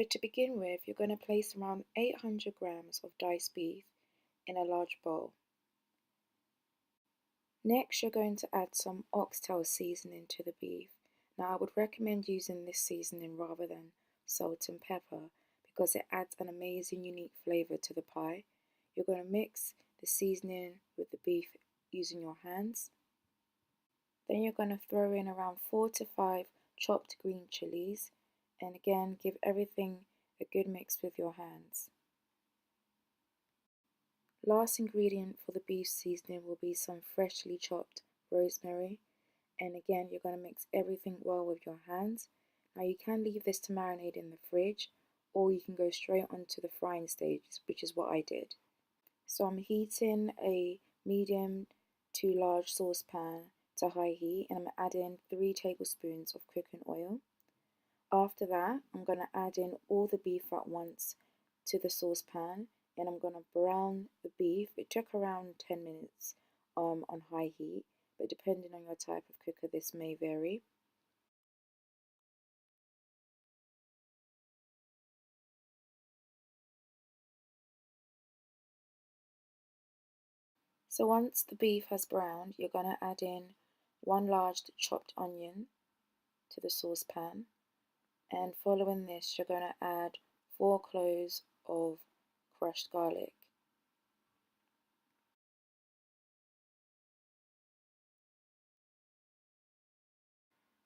to begin with, you're going to place around 800 grams of diced beef in a large bowl. Next, you're going to add some oxtail seasoning to the beef. Now, I would recommend using this seasoning rather than salt and pepper because it adds an amazing unique flavour to the pie. You're going to mix the seasoning with the beef using your hands. Then you're going to throw in around 4 to 5 chopped green chilies, and again give everything a good mix with your hands. Last ingredient for the beef seasoning will be some freshly chopped rosemary, and again you're going to mix everything well with your hands. Now you can leave this to marinate in the fridge, or you can go straight onto the frying stage, which is what I did. So I'm heating a medium to large saucepan to high heat, and I'm adding 3 tablespoons of cooking oil. After that, I'm going to add in all the beef at once to the saucepan, and I'm going to brown the beef. It took around 10 minutes on high heat, but depending on your type of cooker, this may vary. So once the beef has browned, you're going to add in 1 large chopped onion to the saucepan, and following this, you're going to add 4 cloves of crushed garlic.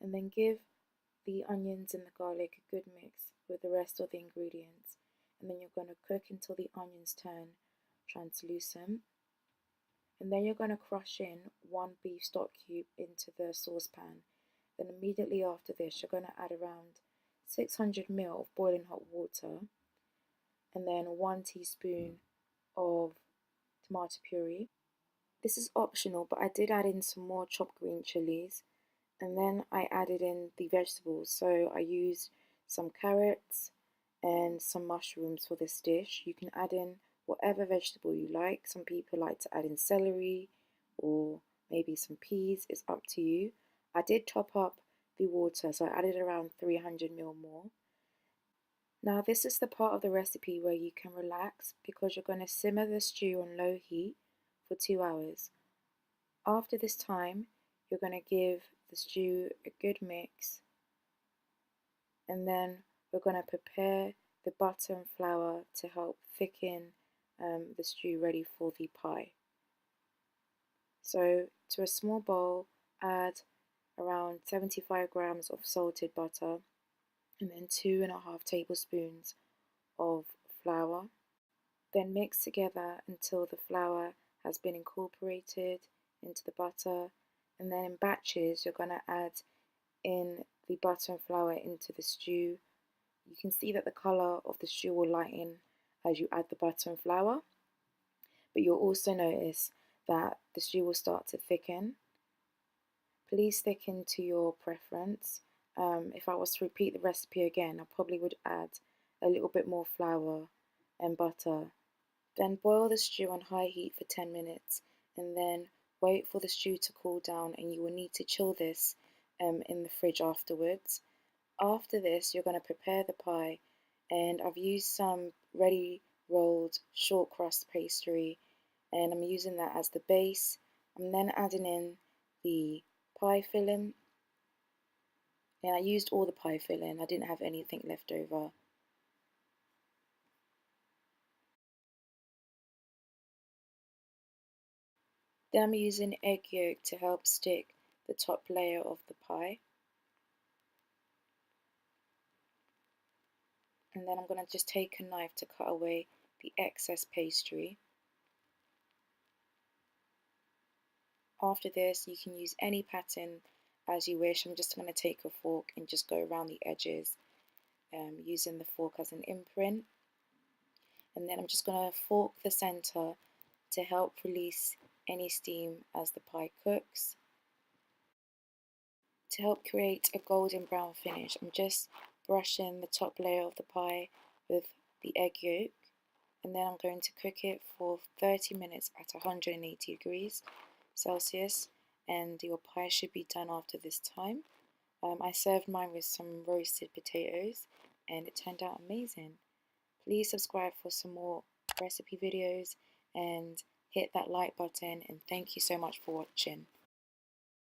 And then give the onions and the garlic a good mix with the rest of the ingredients, and then you're going to cook until the onions turn translucent, and then you're going to crush in 1 beef stock cube into the saucepan. Then immediately after this, you're going to add around 600 ml of boiling hot water, and then 1 teaspoon of tomato puree. This is optional, but I did add in some more chopped green chilies, and then I added in the vegetables. So I used some carrots and some mushrooms for this dish. You can add in whatever vegetable you like. Some people like to add in celery or maybe some peas. It's up to you. I did top up the water, so I added around 300 ml more. Now this is the part of the recipe where you can relax because you're going to simmer the stew on low heat for 2 hours. After this time, you're going to give the stew a good mix, and then we're going to prepare the butter and flour to help thicken the stew ready for the pie. So to a small bowl, add around 75 grams of salted butter, and then 2.5 tablespoons of flour. Then mix together until the flour has been incorporated into the butter, and then in batches you're going to add in the butter and flour into the stew. You can see that the colour of the stew will lighten as you add the butter and flour, but you'll also notice that the stew will start to thicken. Please thicken to your preference. If I was to repeat the recipe again, I probably would add a little bit more flour and butter. Then boil the stew on high heat for 10 minutes, and then wait for the stew to cool down, and you will need to chill this in the fridge afterwards. After this, you're going to prepare the pie, and I've used some ready rolled short crust pastry, and I'm using that as the base. I'm then adding in the pie filling, and I used all the pie filling, I didn't have anything left over. Then I'm using egg yolk to help stick the top layer of the pie. And then I'm going to just take a knife to cut away the excess pastry. After this, you can use any pattern as you wish. I'm just going to take a fork and just go around the edges using the fork as an imprint. And then I'm just going to fork the center to help release any steam as the pie cooks. To help create a golden brown finish, I'm just brushing the top layer of the pie with the egg yolk, and then I'm going to cook it for 30 minutes at 180 degrees Celsius, and your pie should be done after this time. I served mine with some roasted potatoes, and it turned out amazing. Please subscribe for some more recipe videos and hit that like button, and thank you so much for watching.